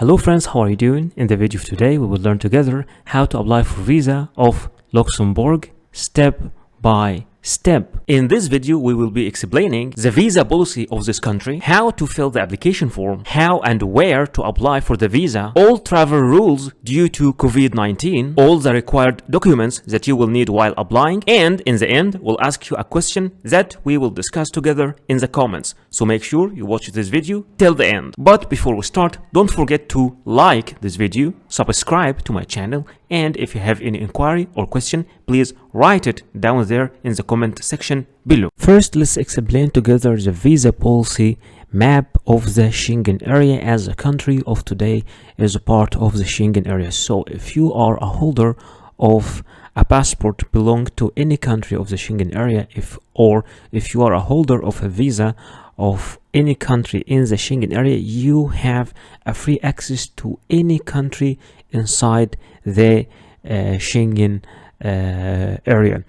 Hello friends, how are you doing? In the video of today, we will learn together how to apply for visa of Luxembourg step by step. In this video, we will be explaining the visa policy of this country, how to fill the application form, how and where to apply for the visa, all travel rules due to COVID-19, all the required documents that you will need while applying, and in the end, we'll ask you a question that we will discuss together in the comments. So make sure you watch this video till the end. But before we start, don't forget to like this video, subscribe to my channel, and if you have any inquiry or question, please write it down there in the comment section below. First, let's explain together the visa policy map of the Schengen area, as the country of today is a part of the Schengen area. So if you are a holder of a passport belong to any country of the Schengen area, if you are a holder of a visa of any country in the Schengen area, you have a free access to any country inside the Schengen area.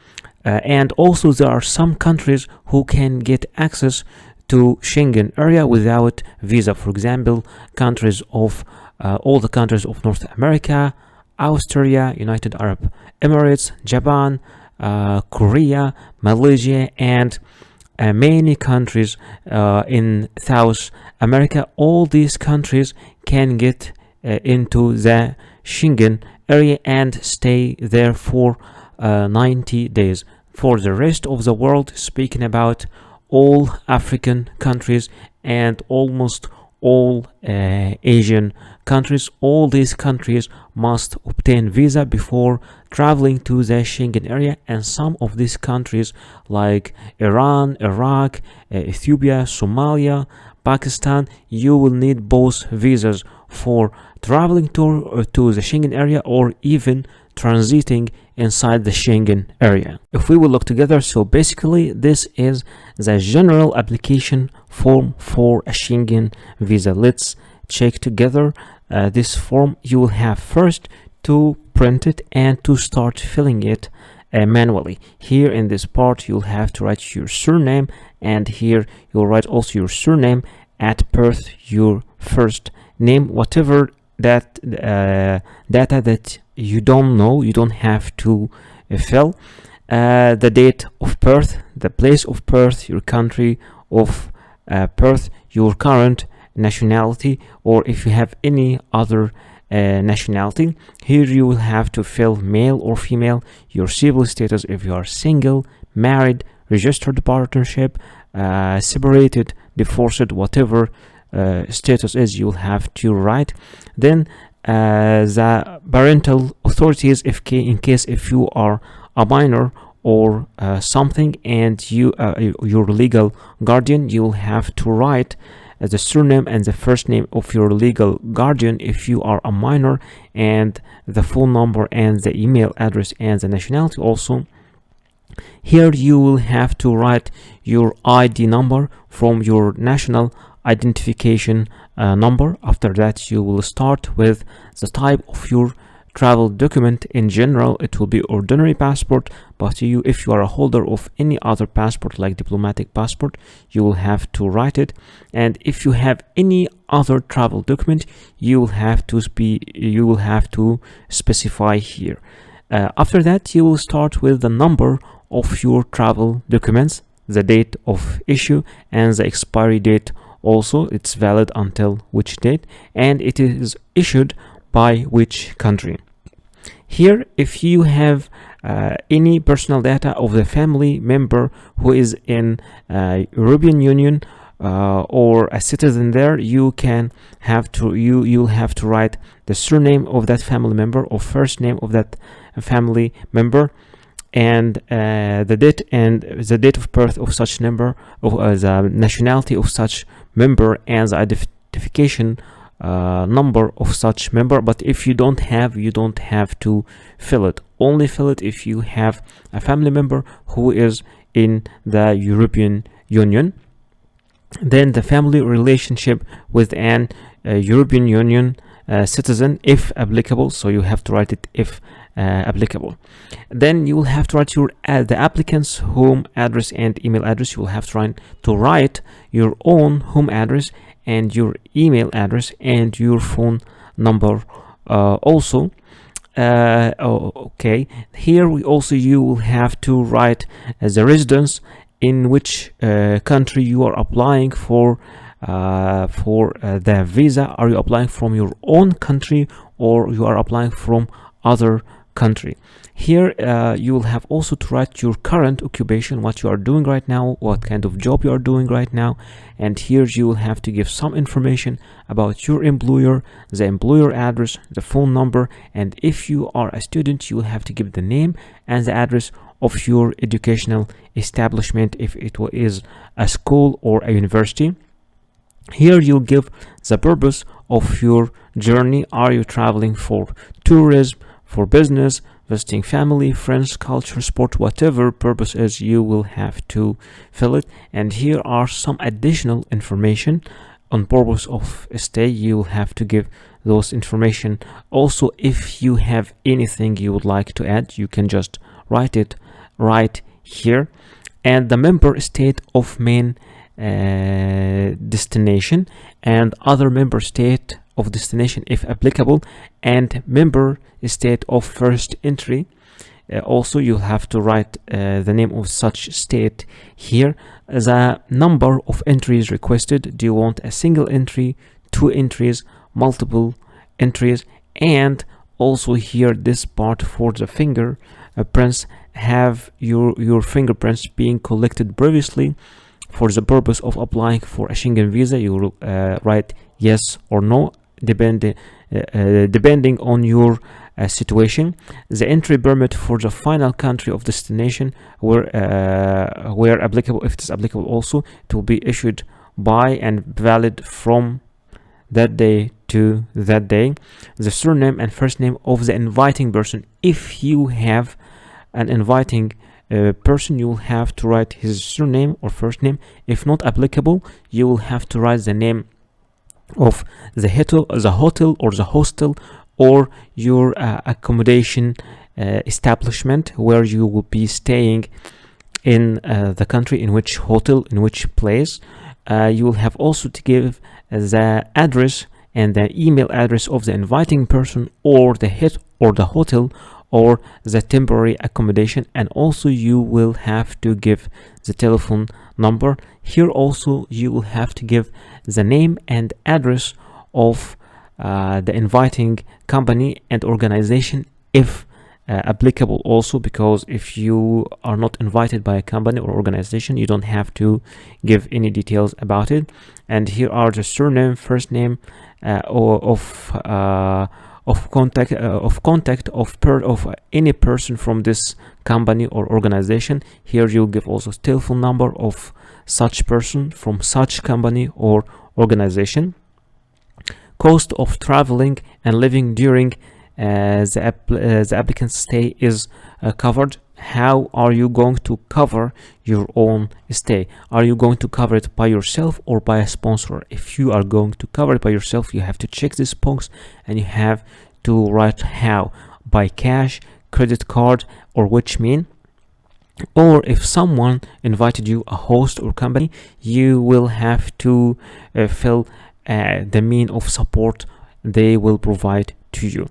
And also there are some countries who can get access to Schengen area without visa. For example, countries of all the countries of North America, Austria, United Arab Emirates, Japan, Korea, Malaysia, and many countries in South America. All these countries can get into the Schengen area and stay there for 90 days. For the rest of the world, speaking about all African countries and almost all Asian countries, all these countries must obtain visa before traveling to the Schengen area. And some of these countries like Iran, Iraq, Ethiopia, Somalia, Pakistan, you will need both visas for traveling to the Schengen area or even transiting inside the Schengen area. If we will look together, so basically this is the general application form for a Schengen visa. Let's check together this form. You will have first to print it and to start filling it manually. Here in this part, you'll have to write your surname, and here you'll write also your surname, at birth your first name, whatever that data that you don't know, you don't have to fill. The date of birth, the place of birth, your country of birth, your current nationality, or if you have any other nationality. Here you will have to fill male or female, your civil status if you are single, married, registered partnership, separated, divorced, whatever status is, you'll have to write. Then the parental authorities, in case if you are a minor or something, and your legal guardian, you'll have to write the surname and the first name of your legal guardian if you are a minor, and the phone number and the email address and the nationality also. Here you will have to write your ID number from your national identification number. After that, you will start with the type of your travel document. In general, it will be ordinary passport, but if you are a holder of any other passport like diplomatic passport, you will have to write it. And if you have any other travel document, you will have to specify here. After that, you will start with the number of your travel documents, the date of issue, and the expiry date. Also, it's valid until which date, and it is issued by which country. Here, if you have any personal data of the family member who is in European Union or a citizen there, you'll have to write the surname of that family member or first name of that family member, and the date of birth of such member, of the nationality of such member, and the identification number of such member. But if you don't have, you don't have to fill it. Only fill it if you have a family member who is in the European Union. Then the family relationship with an European Union citizen, if applicable. So you have to write it if applicable. Then you will have to write the applicant's home address and email address. You will have to write your own home address and your email address and your phone number also. Okay, here you will have to write the residence in which country you are applying for the visa. Are you applying from your own country or you are applying from other country? Here you will have also to write your current occupation, what you are doing right now, what kind of job you are doing right now. And here you will have to give some information about your employer, the employer address, the phone number, and if you are a student you will have to give the name and the address of your educational establishment if it is a school or a university. Here you'll give the purpose of your journey. Are you traveling for tourism, for business, visiting family, friends, culture, sport, whatever purpose is, you will have to fill it. And here are some additional information on purpose of stay. You will have to give those information. Also, if you have anything you would like to add, you can just write it right here. And the member state of main destination and other member state of destination if applicable, and member state of first entry. Also you'll have to write the name of such state here, the number of entries requested. Do you want a single entry, 2 entries, multiple entries? And also here this part for the fingerprints, have your fingerprints being collected previously for the purpose of applying for a Schengen visa. You will write yes or no depending on your situation. The entry permit for the final country of destination where applicable, if it is applicable also, it will be issued by and valid from that day to that day. The surname and first name of the inviting person. If you have an inviting person, you will have to write his surname or first name. If not applicable, you will have to write the name of the hotel or the hostel or your accommodation establishment where you will be staying in the country, in which hotel, in which place. You will have also to give the address and the email address of the inviting person or the hotel or the temporary accommodation, and also you will have to give the telephone number. Here also you will have to give the name and address of the inviting company and organization if applicable also, because if you are not invited by a company or organization, you don't have to give any details about it. And here are the surname, first name of contact of any person from this company or organization. Here you'll give also telephone number of such person from such company or organization. Cost of traveling and living during the applicant's stay is covered. How are you going to cover your own stay? Are you going to cover it by yourself or by a sponsor? If you are going to cover it by yourself, you have to check this box and you have to write how: by cash, credit card, or which mean. Or if someone invited you, a host or company, you will have to fill the mean of support they will provide to you.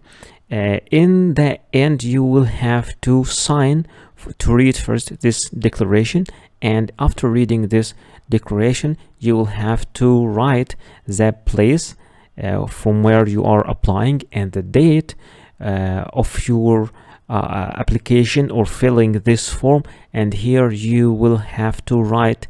In the end, you will have to sign to read first this declaration, and after reading this declaration, you will have to write the place from where you are applying and the date of your application or filling this form. And here you will have to write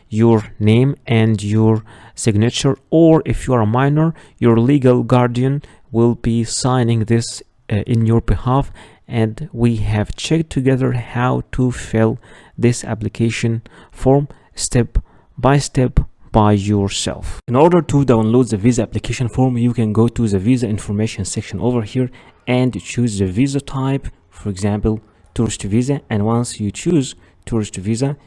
your name and your signature, or if you are a minor, your legal guardian will be signing this in your behalf. And we have checked together how to fill this application form step by step by yourself. In order to download the visa application form, you can go to the visa information section over here and choose the visa type, for example tourist visa. And once you choose tourist visa,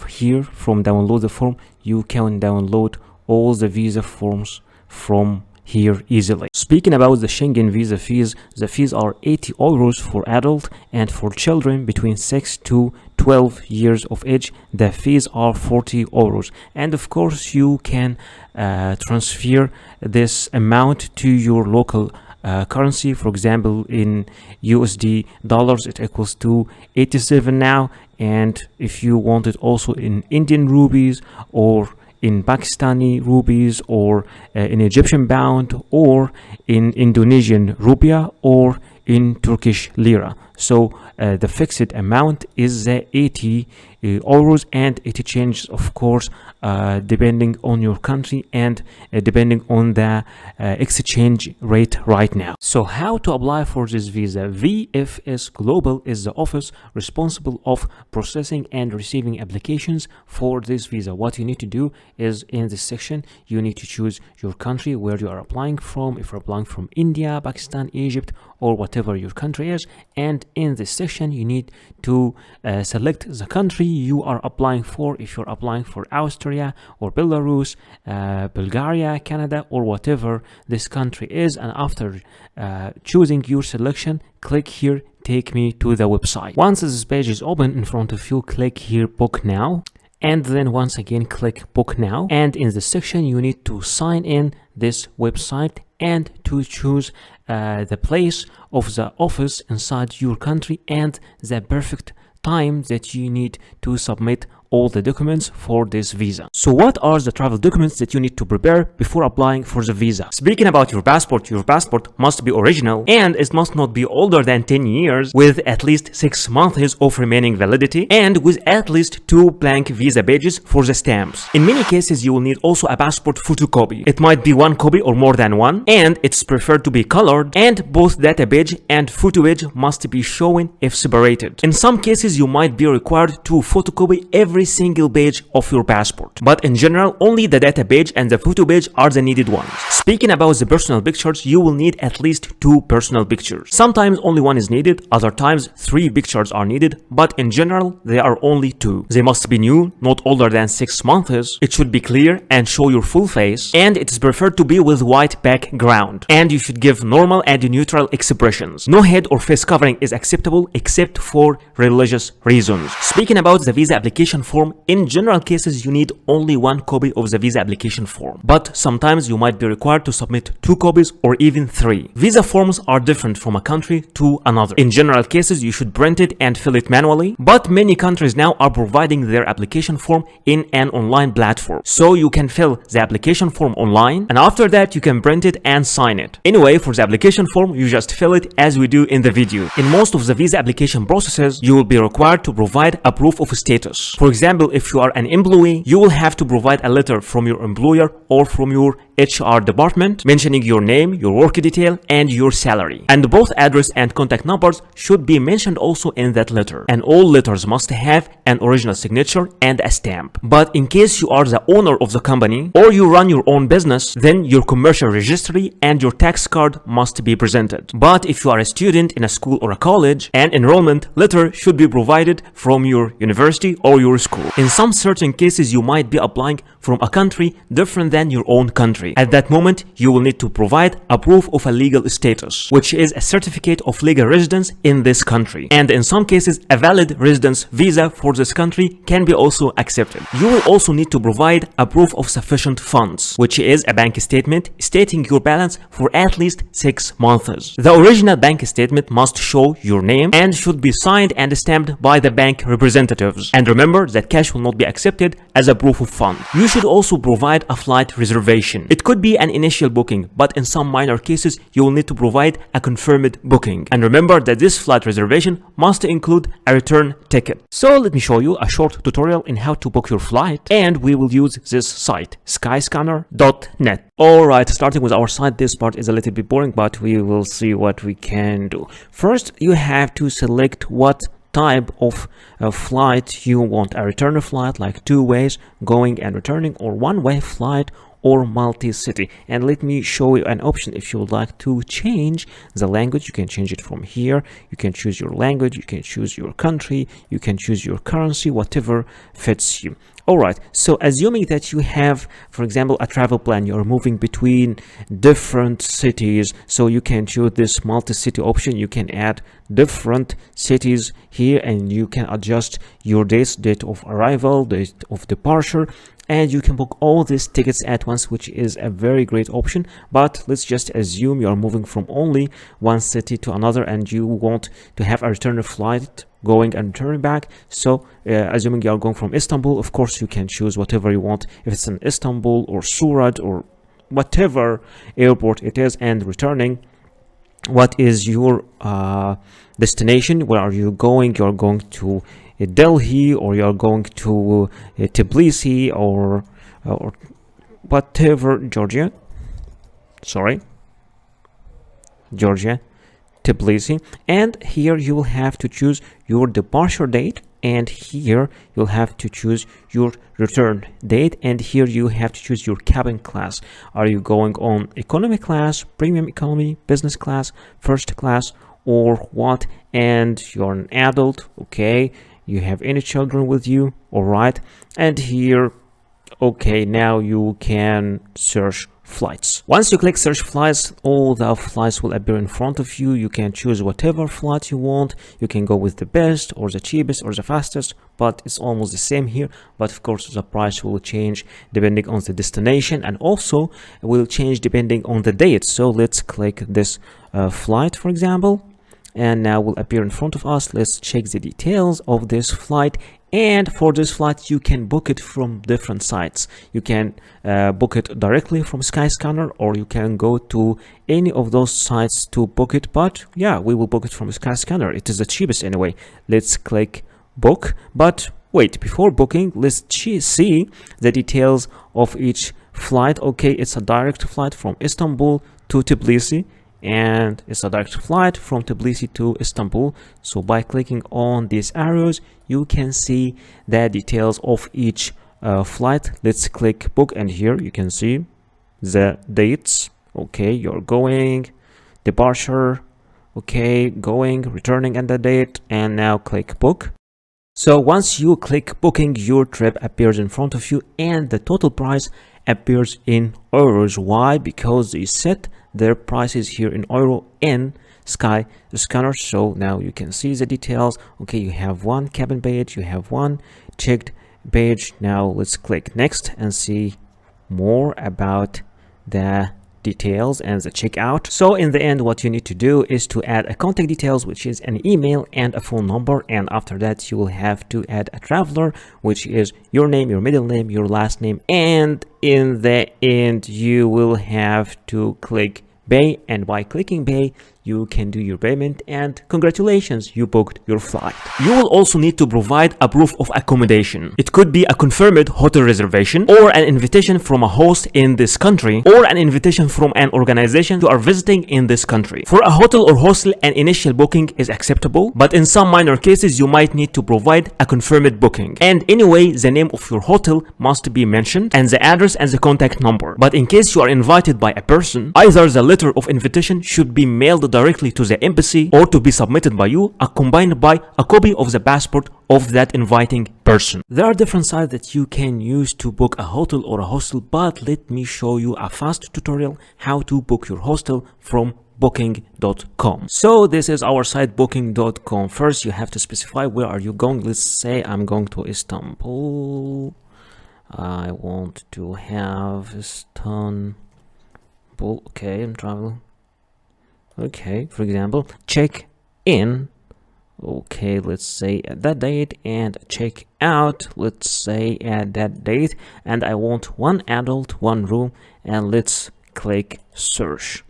here from download the form, you can download all the visa forms from here easily. Speaking about the Schengen visa fees, the fees are 80 euros for adult, and for children between 6 to 12 years of age the fees are 40 euros. And of course you can transfer this amount to your local currency. For example, in USD dollars it equals to 87 now, and if you want it also in Indian rupees or in Pakistani rupees or in Egyptian pound or in Indonesian rupiah or in Turkish lira. So the fixed amount is 80 euros, and it changes of course depending on your country and depending on the exchange rate right now. So how to apply for this visa? VFS Global is the office responsible of processing and receiving applications for this visa. What you need to do is, in this section you need to choose your country where you are applying from, if you're applying from India, Pakistan, Egypt, or whatever your country is. And in this section you need to select the country you are applying for, if you're applying for Austria or Belarus, Bulgaria, Canada, or whatever this country is. And after choosing your selection, click here, take me to the website. Once this page is open in front of you, click here book now, and then once again click book now. And in this section you need to sign in this website and to choose the place of the office inside your country and the perfect time that you need to submit all the documents for this visa. So what are the travel documents that you need to prepare before applying for the visa? Speaking about your passport must be original and it must not be older than 10 years, with at least 6 months of remaining validity, and with at least 2 blank visa pages for the stamps. In many cases you will need also a passport photocopy. It might be 1 copy or more than one, and it's preferred to be colored, and both data page and photo page must be shown if separated. In some cases you might be required to photocopy every single page of your passport, but in general only the data page and the photo page are the needed ones. Speaking about the personal pictures, you will need at least 2 personal pictures. Sometimes only 1 is needed, other times 3 pictures are needed, but in general there are only 2. They must be new, not older than 6 months. It should be clear and show your full face, and it is preferred to be with white background, and you should give normal and neutral expressions. No head or face covering is acceptable except for religious reasons. Speaking about the visa application form, in general cases you need only 1 copy of the visa application form, but sometimes you might be required to submit 2 copies or even 3. Visa forms are different from a country to another. In general cases you should print it and fill it manually, but many countries now are providing their application form in an online platform, so you can fill the application form online and after that you can print it and sign it. Anyway, for the application form you just fill it as we do in the video. In most of the visa application processes you will be required to provide a proof of status. For example, if you are an employee, you will have to provide a letter from your employer or from your HR department mentioning your name, your work detail, and your salary. And both address and contact numbers should be mentioned also in that letter. And all letters must have an original signature and a stamp. But in case you are the owner of the company or you run your own business, then your commercial registry and your tax card must be presented. But if you are a student in a school or a college, an enrollment letter should be provided from your university or your school. In some certain cases you might be applying from a country different than your own country. At that moment you will need to provide a proof of a legal status, which is a certificate of legal residence in this country, and in some cases a valid residence visa for this country can be also accepted. You will also need to provide a proof of sufficient funds, which is a bank statement stating your balance for at least 6 months. The original bank statement must show your name and should be signed and stamped by the bank representatives. And remember that cash will not be accepted as a proof of fund. You should also provide a flight reservation. It could be an initial booking, but in some minor cases you will need to provide a confirmed booking. And remember that this flight reservation must include a return ticket. So let me show you a short tutorial in how to book your flight, and we will use this site, skyscanner.net. Alright, starting with our site, this part is a little bit boring, but we will see what we can do. First, you have to select what type of flight you want. A return flight like 2 ways going and returning, or 1-way flight, or multi-city. And let me show you an option. If you would like to change the language, you can change it from here. You can choose your language, you can choose your country, you can choose your currency, whatever fits you. All right, so assuming that you have, for example, a travel plan, you're moving between different cities, so you can choose this multi-city option. You can add different cities here, and you can adjust your date of arrival, date of departure, and you can book all these tickets at once, which is a very great option. But let's just assume you are moving from only one city to another, and you want to have a return flight going and returning back. So assuming you are going from Istanbul, of course you can choose whatever you want, if it's in Istanbul or Surat or whatever airport it is, and returning, what is your destination? Where are you going? You're going to Delhi, or you're going to Tbilisi, or whatever, Georgia, Tbilisi. And here you will have to choose your departure date, and here you'll have to choose your return date, and here you have to choose your cabin class. Are you going on economy class, premium economy, business class, first class, or what? And you're an adult, okay, you have any children with you, all right. And here, okay, now you can search flights. Once you click search flights, all the flights will appear in front of you. You can choose whatever flight you want. You can go with the best or the cheapest or the fastest, but it's almost the same here. But of course the price will change depending on the destination, and also will change depending on the date. So let's click this flight, for example, and now will appear in front of us. Let's check the details of this flight. And for this flight, you can book it from different sites. You can book it directly from Skyscanner, or you can go to any of those sites to book it. But yeah, we will book it from Skyscanner. It is the cheapest anyway. Let's click book. But wait, before booking, let's see the details of each flight. Okay, it's a direct flight from Istanbul to Tbilisi, and it's a direct flight from Tbilisi to Istanbul. So by clicking on these arrows, you can see the details of each flight. Let's click book, and here you can see the dates. Okay, you're going, departure, okay, going, returning, and the date, and now click book. So once you click booking, your trip appears in front of you, and the total price appears in euros. Why? Because they set their prices here in euro in Skyscanner. So now you can see the details. Okay, you have one cabin page, you have one checked page. Now let's click next and see more about the details and the checkout. So in the end, what you need to do is to add a contact details, which is an email and a phone number, and after that you will have to add a traveler, which is your name, your middle name, your last name, and in the end you will have to click pay, and by clicking pay you can do your payment, and congratulations, you booked your flight. You will also need to provide a proof of accommodation. It could be a confirmed hotel reservation, or an invitation from a host in this country, or an invitation from an organization you are visiting in this country. For a hotel or hostel, an initial booking is acceptable, but in some minor cases you might need to provide a confirmed booking. And anyway, the name of your hotel must be mentioned, and the address and the contact number. But in case you are invited by a person, either the letter of invitation should be mailed directly to the embassy, or to be submitted by you, accompanied by a copy of the passport of that inviting person. There are different sites that you can use to book a hotel or a hostel, but let me show you a fast tutorial how to book your hostel from booking.com. So this is our site, booking.com. First you have to specify where are you going. Let's say I'm going to Istanbul. I want to have Istanbul. Okay, I'm traveling. Okay, for example, check in. Okay, let's say at that date, and check out, let's say at that date, and I want one adult, one room, and let's click search.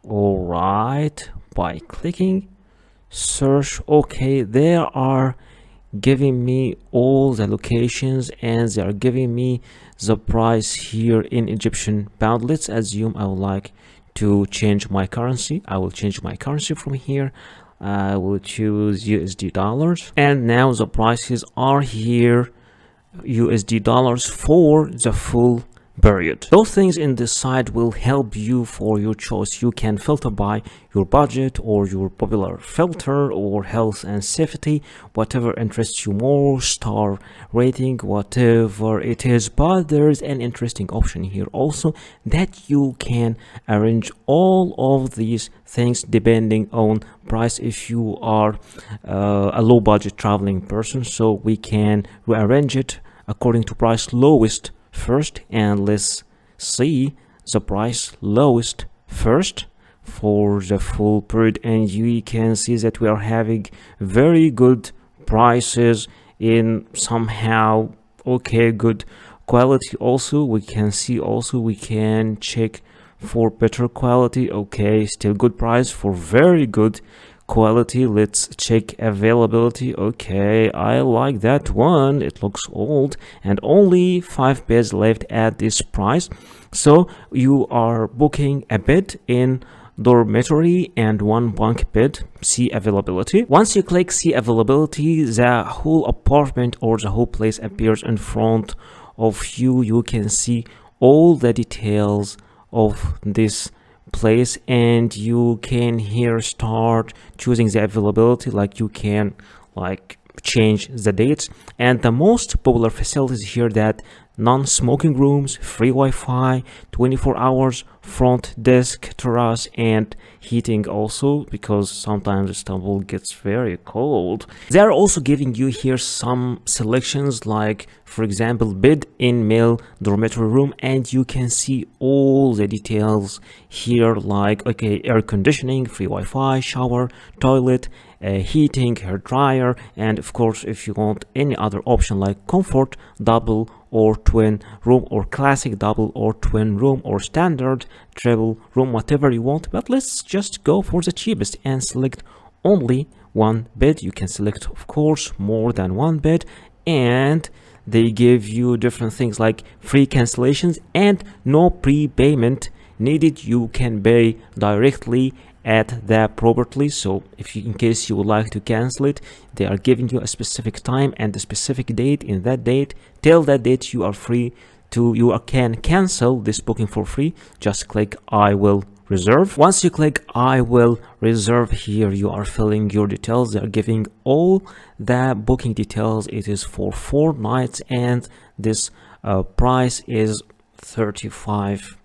All right, by clicking search, okay, they are giving me all the locations, and they are giving me the price here in Egyptian pound. Let's assume I would like to change my currency. I will change my currency from here. I will choose USD dollars, and now the prices are here. USD dollars for the full period. Those things in this site will help you for your choice. You can filter by your budget or your popular filter or health and safety, whatever interests you more, star rating, whatever it is. But there is an interesting option here also, that you can arrange all of these things depending on price if you are a low budget traveling person. So we can rearrange it according to price lowest first, and let's see the price lowest first for the full period, and you can see that we are having very good prices in somehow okay good quality. Also we can see, also we can check for better quality. Okay, still good price for very good quality. Let's check availability. Okay, I like that one. It looks old and only 5 beds left at this price. So you are booking a bed in dormitory and 1 bunk bed. See availability. Once you click see availability, the whole apartment or the whole place appears in front of you. You can see all the details of this place, and you can here start choosing the availability, like you can like change the dates. And the most popular facilities here, that non-smoking rooms, free Wi-Fi, 24 hours, front desk, terrace, and heating also, because sometimes Istanbul gets very cold. They are also giving you here some selections, like for example bed in male dormitory room, and you can see all the details here, like okay, air conditioning, free Wi-Fi, shower, toilet, heating, hair dryer, and of course if you want any other option like comfort, double or twin room, or classic double or twin room, or standard travel room, whatever you want. But let's just go for the cheapest and select only 1 bed. You can select of course more than 1 bed, and they give you different things like free cancellations and no prepayment needed. You can pay directly at the property. So if you, in case you would like to cancel it, they are giving you a specific time and a specific date. In that date, till that date, you are free to, you can cancel this booking for free. Just click I will reserve. Once you click I will reserve, here you are filling your details. They are giving all the booking details. It is for 4 nights, and this price is $35.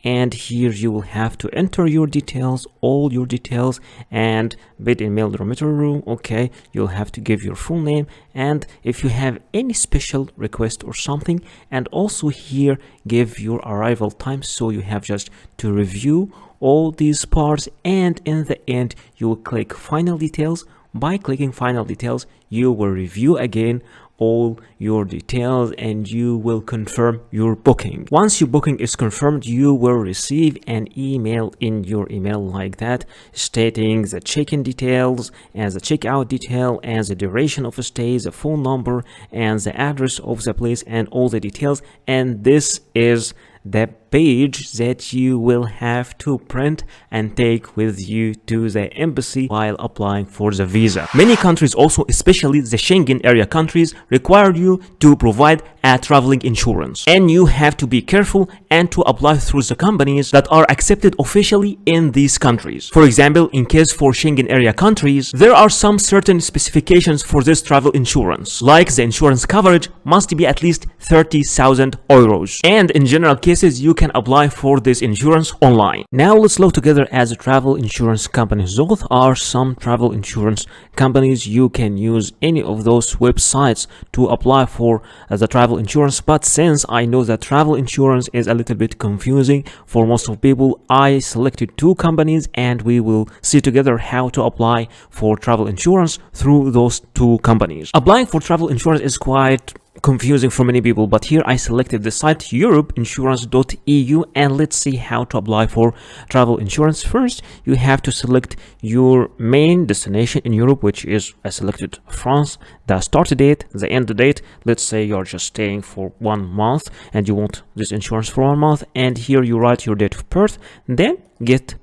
And here you will have to enter your details, all your details, and bed in male dormitory room. Okay, you'll have to give your full name, and if you have any special request or something, and also here give your arrival time. So you have just to review all these parts, and in the end you will click final details. By clicking final details, you will review again all your details and you will confirm your booking. Once your booking is confirmed, you will receive an email in your email like that, stating the check-in details and the checkout detail and the duration of a stay, the phone number and the address of the place, and all the details. And this is the page that you will have to print and take with you to the embassy while applying for the visa. Many countries also, especially the Schengen area countries, require you to provide a traveling insurance, and you have to be careful and to apply through the companies that are accepted officially in these countries. For example, in case for Schengen area countries, there are some certain specifications for this travel insurance, like the insurance coverage must be at least 30,000 euros, and in general cases you can apply for this insurance online. Now let's look together as a travel insurance companies. Those are some travel insurance companies. You can use any of those websites to apply for the travel insurance, but since I know that travel insurance is a little bit confusing for most of people, I selected 2 companies and we will see together how to apply for travel insurance through those 2 companies. Applying for travel insurance is quite confusing for many people, but here I selected the site europeinsurance.eu, and let's see how to apply for travel insurance. First, you have to select your main destination in Europe, which is I selected France, the start date, the end date. Let's say you're just staying for 1 month and you want this insurance for 1 month, and here you write your date of birth, then get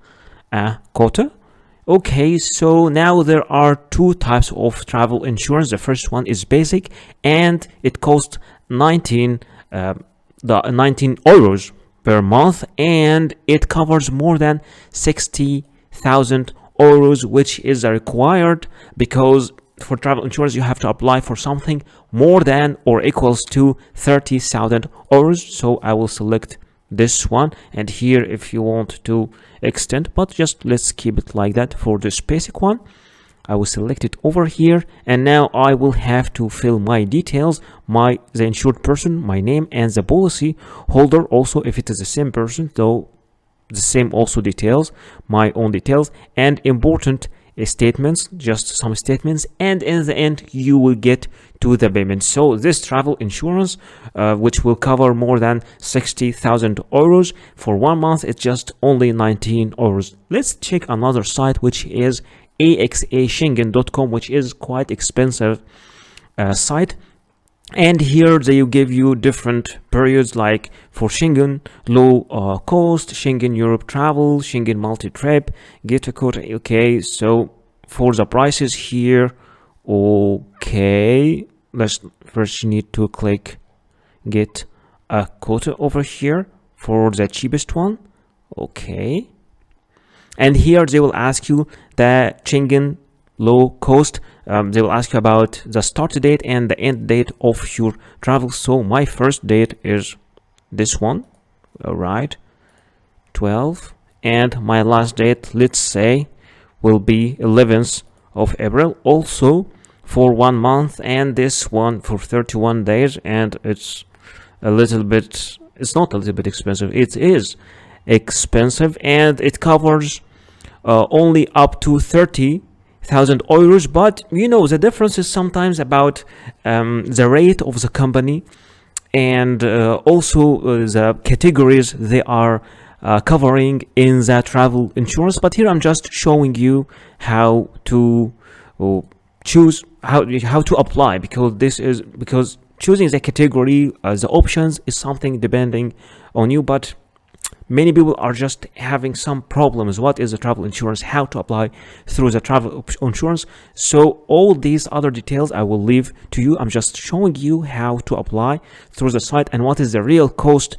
a quota. Okay, so now there are 2 types of travel insurance. The first one is basic and it costs 19 the 19 euros per month, and it covers more than 60,000 euros, which is required because for travel insurance you have to apply for something more than or equals to 30,000 euros. So I will select this one, and here if you want to extend, but just let's keep it like that for this basic one. I will select it over here, and now I will have to fill my details, the insured person, my name, and the policy holder also, if it is the same person, though the same also details, my own details, and important statements, just some statements, and in the end you will get to the payment. So this travel insurance, which will cover more than 60,000 euros for 1 month, it's just only 19 euros. Let's check another site, which is axaschengen.com, which is quite expensive site. And here they give you different periods, like for Schengen low cost, Schengen Europe travel, Schengen multi-trip, get a quote. Okay, so for the prices here, okay, let's first you need to click get a quota over here for the cheapest one. Okay, and here they will ask you the Schengen low cost. They will ask you about the start date and the end date of your travel. So my first date is this one, all right, 12, and my last date, let's say, will be 11th of April, also for 1 month, and this one for 31 days. And it's a little bit, it's not a little bit expensive, it is expensive, and it covers only up to 30,000 euros. But you know, the difference is sometimes about the rate of the company, and also the categories they are covering in the travel insurance. But here I'm just showing you how to choose, how to apply, because choosing the category, the options is something depending on you. But many people are just having some problems. What is the travel insurance? How to apply through the travel insurance? So all these other details I will leave to you. I'm just showing you how to apply through the site and what is the real cost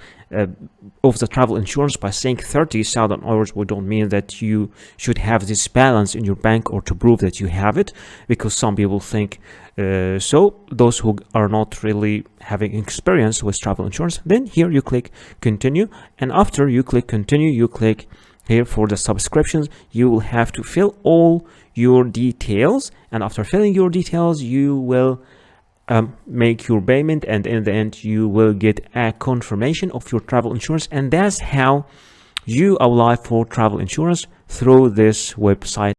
of the travel insurance. By saying 30,000 euros, we don't mean that you should have this balance in your bank or to prove that you have it, because some people think so, those who are not really having experience with travel insurance. Then here you click continue, and after you click continue, you click here for the subscriptions. You will have to fill all your details, and after filling your details you will make your payment, and in the end you will get a confirmation of your travel insurance. And that's how you apply for travel insurance through this website.